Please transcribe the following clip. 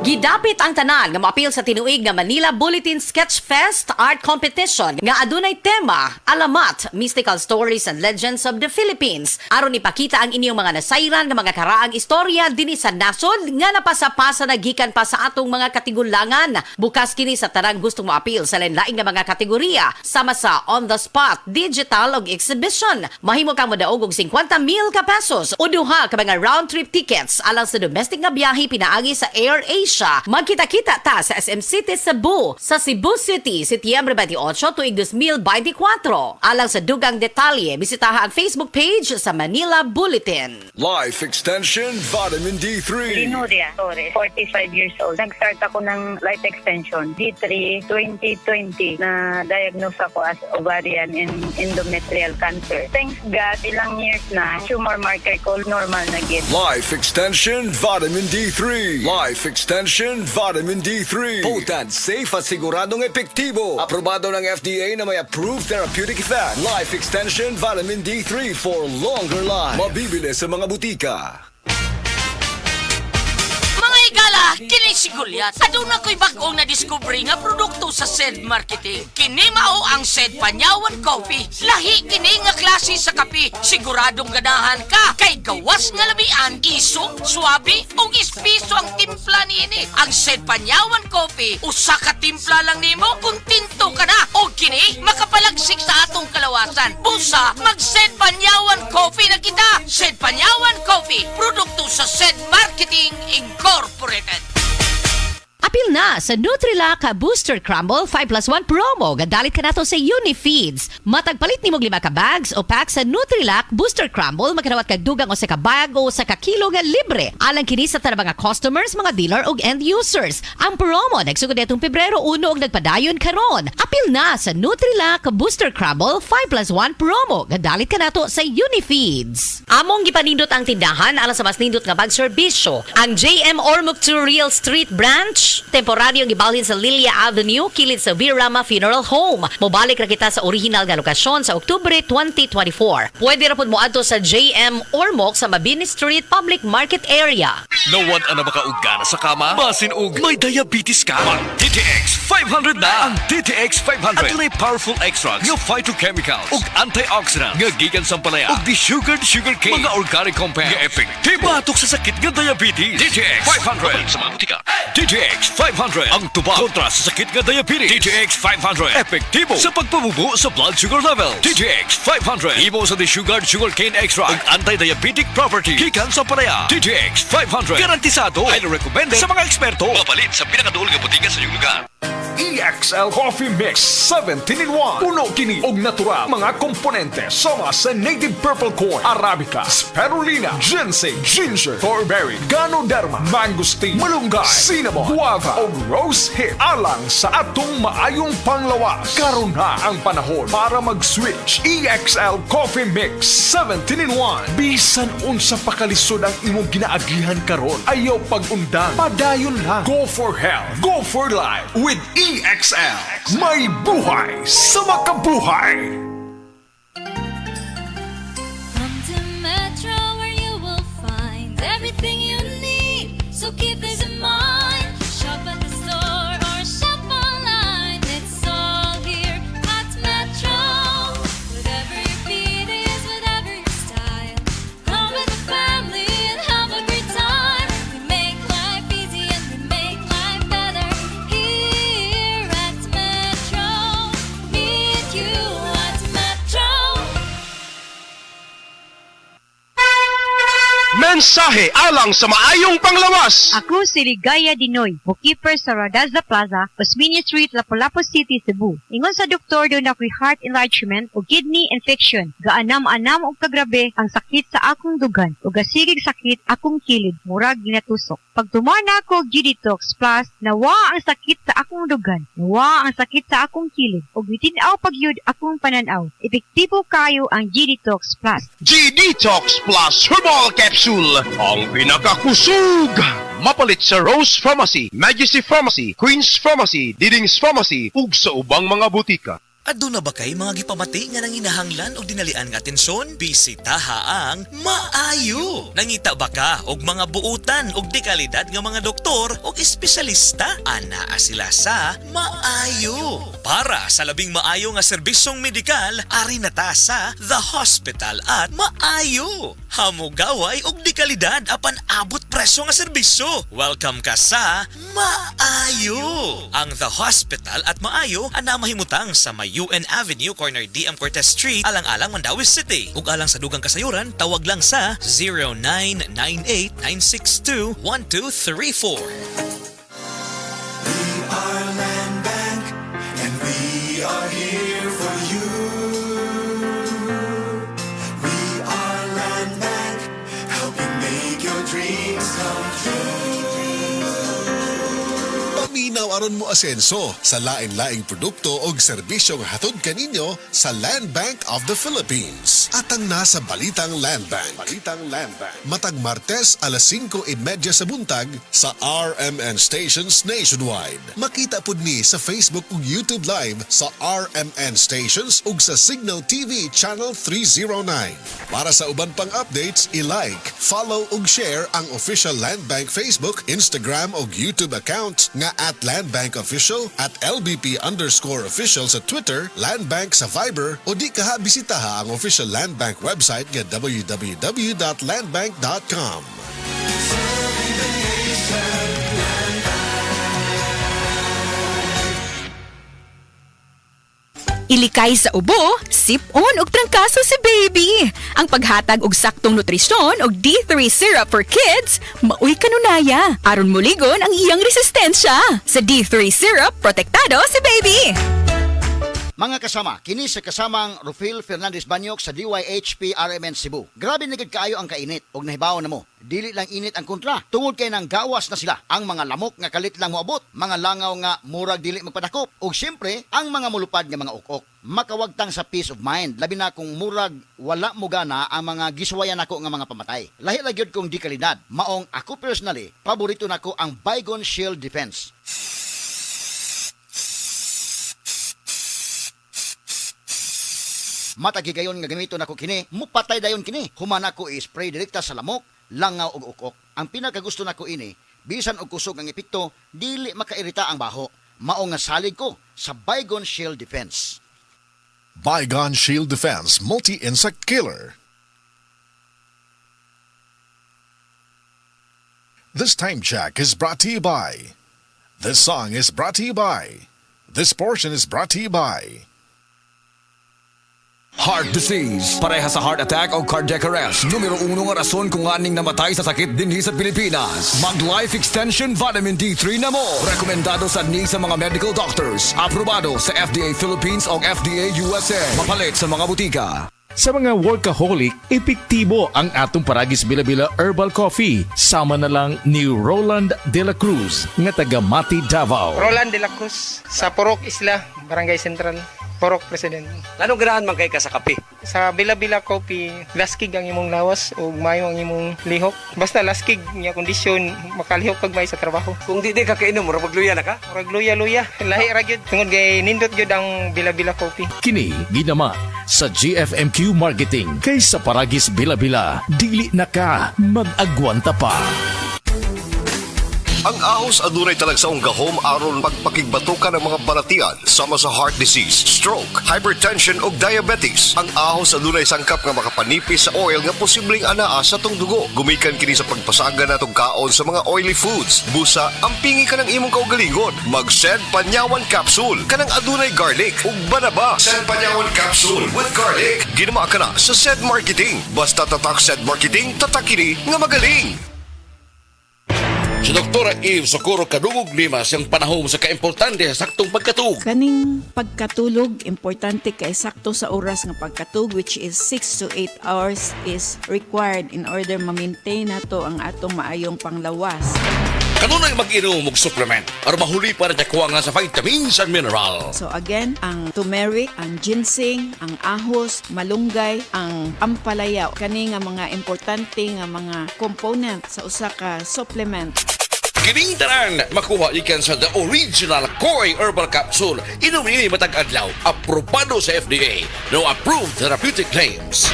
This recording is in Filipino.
Gidapit ang tanan nga moapil sa tinuig nga Manila Bulletin Sketch Fest Art Competition nga adunay tema Alamat, Mystical Stories and Legends of the Philippines. Aron ipakita ang inyong mga nasayran nga mga karaang istorya dinhi sa nasod nga napasapasa na gikan pa sa atong mga katigulangan. Bukas kini sa tanang gustong moapil sa lain-laing nga mga kategorya sama sa on the spot, digital ug exhibition. Mahimo kang modaog og 50,000 ka pesos o duha ka mga round trip tickets alang sa domestic nga biyahe pinaagi sa Air Asia. Magkita-kita ta sa SM City Cebu sa Cebu City, Setyembre 28 tuig 2024. Alang sa dugang detalye, bisitaha ang Facebook page sa Manila Bulletin. Life Extension Vitamin D3. Linuria Torres, 45 years old. Nag-start ako ng life extension, D3 2020, na diagnose ako as ovarian and endometrial cancer. Thanks God, ilang years na, tumor marker ko normal na gid. Life Extension Vitamin D3. Life Extension Vitamin D3. Potent, safe at siguradong epektibo. Aprobado ng FDA na may approved therapeutic effect. Life Extension Vitamin D3 for longer life. Mabibili sa mga butika. Mga igala, kini si Goliath. Aduna ko'y bagong na-discovery nga produkto sa SED Marketing. Kini mao ang SED Panyawan Coffee. Lahi kini nga klase sa kape. Siguradong ganahan ka. Kay gawas nga labian, isok, swabe, o ispiso ang timpla niini. Ang SED Panyawan Coffee, usa ka timpla lang nimo, kuntinto ka na. O kini, makapalagsik sa atong kalawasan. Busa, mag-SED Panyawan Coffee na kita. SED Panyawan Coffee, produkto sa SED Marketing Incorporated. Apil na sa Nutrilak Booster Crumble 5+1 promo. Gadalit ka nato sa Unifeeds. Matagpalit ni mong 5 ka bags o pack sa Nutrilak Booster Crumble, magkanawat kag dugang o sa kabag o sa kakilo nga libre. Alang kini sa tanang mga customers, mga dealer o end users. Ang promo nagsugod itong Pebrero 1 og nagpadayon karon. Apil na sa Nutrilak Booster Crumble 5+1 promo. Gadalit ka nato sa Unifeeds. Among gipanindot ang tindahan alang sa mas nindot nga bag serbisyo. Ang JM Ormoc 2 Real Street Branch temporaryong gibalhin sa Lilia Avenue, kilid sa Virama Funeral Home. Mobalik ra kita sa original nga lokasyon sa Oktubre 2024. Pwede ra pud moadto sa JM Ormoc sa Mabini Street Public Market Area. Nawad ana makaugana sa kama? Basin og may diabetes ka? Mag DTX 500 na! Ang DTX 500 adunay powerful extracts nga phytochemicals ug antioxidants nga gikan sa palaya ug desugared sugarcane mga organic compounds nga epektibo batok sa sakit nga diabetes. DTX 500 sa mga butika. DTX 500 ang tuba kontra sa sakit nga diabetes. DTX 500 epektibo sa pagpabubo sa blood sugar level. DTX 500 imo sa desugared sugarcane extract ug anti-diabetic property gikan sa palaya. DTX 500 garantisado, highly recommended sa mga eksperto. Mapalit sa pinakaduol nga butika sa iyong lugar. EXL Coffee Mix 17-in-1. Puno kini og natural mga komponente sama sa native purple corn, arabica, spirulina, ginseng, ginger, thornberry, ganoderma, mangosteen, malunggay, cinnamon, guava ug rose hip. Alang sa atong maayong panglawas. Karon na ang panahon para mag-switch. EXL Coffee Mix 17-in-1. Bisan unsa pa kalisod ang imong ginaagihan karon, ayaw pag-undang, padayon lang. Go for health, go for life with EXL. May buhay sa makabuhay. Come to Metro where you will find everything you need. So keep this in mind. Shop at the store or shop online. It's all here at Metro. Whatever your beat is, whatever your style. Come with the family and have a great time. We make life easy and we make life better here at Metro. Meet you at Metro. Mensahe alang sa maayong panglawas. Ako si Ligaya Dinoy, bookkeeper sa Radaza Plaza, Osmeña Street, Lapu-Lapu City, Cebu. Ingon sa doktor doon ako'y heart enlargement o kidney infection. Gaanam-anam o kagrabe ang sakit sa akong dugan o gasigig sakit akong kilid, murag ginatusok. Pag tumana ako G-Detox Plus, nawa ang sakit sa akong dugan, nawa ang sakit sa akong kilid, o bitinaw pagyud akong pananaw. Epektibo kayo ang G-Detox Plus. G-Detox Plus Herbal Capsule. Ang pinakakusog. Mapalit sa Rose Pharmacy, Majesty Pharmacy, Queen's Pharmacy, Diding's Pharmacy, ug sa ubang mga butika. Aduna ba kay mga gipamati nga nang inahanglan o dinalian nga atensyon? Bisitaha ang Maayo. Nangita ba ka og mga buutan og dekalidad nga mga doktor o espesyalista? Anaa sila sa Maayo. Para sa labing maayo nga serbisyong medikal, ari na ta sa The Hospital at Maayo. Hamugaway og dekalidad apan abot presyo nga serbisyo. Welcome ka sa Maayo. Ang The Hospital at Maayo ana mahimutang sa UN Avenue, corner DM Cortez Street, alang-alang Mandawi City. Ug alang sa dugang kasayuran, tawag lang sa 0998-962-1234. We are Land Bank and we are here for you. We are Land Bank, helping make your dreams come true. Paminaw aron mo asenso sa lain-laing produkto o serbisyong hatod kaninyo sa Land Bank of the Philippines. Atang nasa Balitang Land Bank. Matag Martes alas 5:30 sa buntag sa RMN Stations Nationwide. Makita pud ni sa Facebook ug YouTube Live sa RMN Stations ug sa Signal TV Channel 309. Para sa uban pang updates, i-like, follow ug share ang official Land Bank Facebook, Instagram ug YouTube account nga @LandBankOfficial, @LBP_official sa Twitter, Land Bank sa Viber o di kaha bisitaha ang official Land Bank website nga www.landbank.com. Ilikay sa ubo, sip-on og trangkaso si baby. Ang paghatag og saktong nutrisyon og D3 syrup for kids, maoy kanunaya. Aron muligon ang iyang resistensya. Sa D3 syrup, protektado si baby. Mga kasama, kini sa kasamang Rufil Fernandez Banyok sa DYHP RMN Cebu. Grabe na gid kaayo ang kainit og nahibaw na mo. Dili lang init ang kontra, tungod kay nang gawas na sila. Ang mga lamok nga kalit lang moabot, mga langaw nga murag dili magpadakop, ug syempre ang mga mulupad nga mga ukok. Makawagtang sa peace of mind, labi na kung murag wala mo gana ang mga giswayan nako nga mga pamatay. Lahi ra gyud kong di kalidad. Maong ako personally, paborito nako ang Baygon Shield Defense. Matagigayon nga gamiton ako kini, mupatay dayon kini. Human ako i-spray direkta sa lamok, langaw ug ukok. Ang pinakagusto nako ini, bisan og kusog ang epekto, dili makairita ang baho. Mao nga salig ko sa Baygon Shield Defense. Baygon Shield Defense Multi-Insect Killer. This time check is brought to you by. This song is brought to you by. This portion is brought to you by. Heart disease, parehas sa heart attack o cardiac arrest. Numero 1 nga rason kung aning namatay sa sakit dinhi sa Pilipinas. Mag Life Extension Vitamin D3 na mo. Rekomendado sa ni sa mga medical doctors. Aprobado sa FDA Philippines o FDA USA. Mapalit sa mga butika. Sa mga workaholic, epektibo ang atong Paragis Bila-Bila Herbal Coffee. Sama na lang ni Roland De La Cruz, nga taga Mati, Davao. Roland De La Cruz, sa Purok Isla, Barangay Central. Porok President. Anong ganahan man kay ka sa kape? Sa Bila-Bila Coffee, laskig ang imong lawas o mayo ang imong lihok. Basta laskig niya kondisyon, makalihok pag may sa trabaho. Kung di ka kainom, mura pagluya na ka? Mura luya-luya. Lahi ra gyud. Tungod kay nindot gyud ang Bila-Bila Coffee. Kini ginama sa GFMQ Marketing. Kay sa Paragis Bila-Bila, dili na ka mag-agwanta pa. Ang ahos adunay talagsaong gahom aron pagpakigbatukan ng mga balatian sama sa heart disease, stroke, hypertension ug diabetes. Ang ahos adunay sangkap nga makapanipis sa oil nga posibleng anaa sa tong dugo. Gumikan kini sa pagpasaga natong kaon sa mga oily foods. Busa, ampingi ka ng imong kaugalingon. Mag-Sed Panyawan Capsule kanang adunay garlic ug banaba. Sed Panyawan Capsule with garlic. Ginama ka na sa Sed Marketing. Basta tatak Sed Marketing, tatak kini nga magaling. Si Dr. Eve Socorro kadungog lima siyang panahon sa kaimportante sa saktong pagkatug. Kaning pagkatulog, importante kay sakto sa oras ng pagkatug, which is 6 to 8 hours is required in order ma-maintain nato ang atong maayong panglawas. Kanunay mag-inom og supplement para mahuli para nakuha nga sa vitamins and mineral. So again, ang turmeric, ang ginseng, ang ahos, malunggay, ang ampalaya, kani nga mga importante nga mga component sa usa ka supplement. Kining tanan makuha ikan sa the original Koi Herbal Capsule. Inom ini matag adlaw. Aprobado sa FDA. No approved therapeutic claims.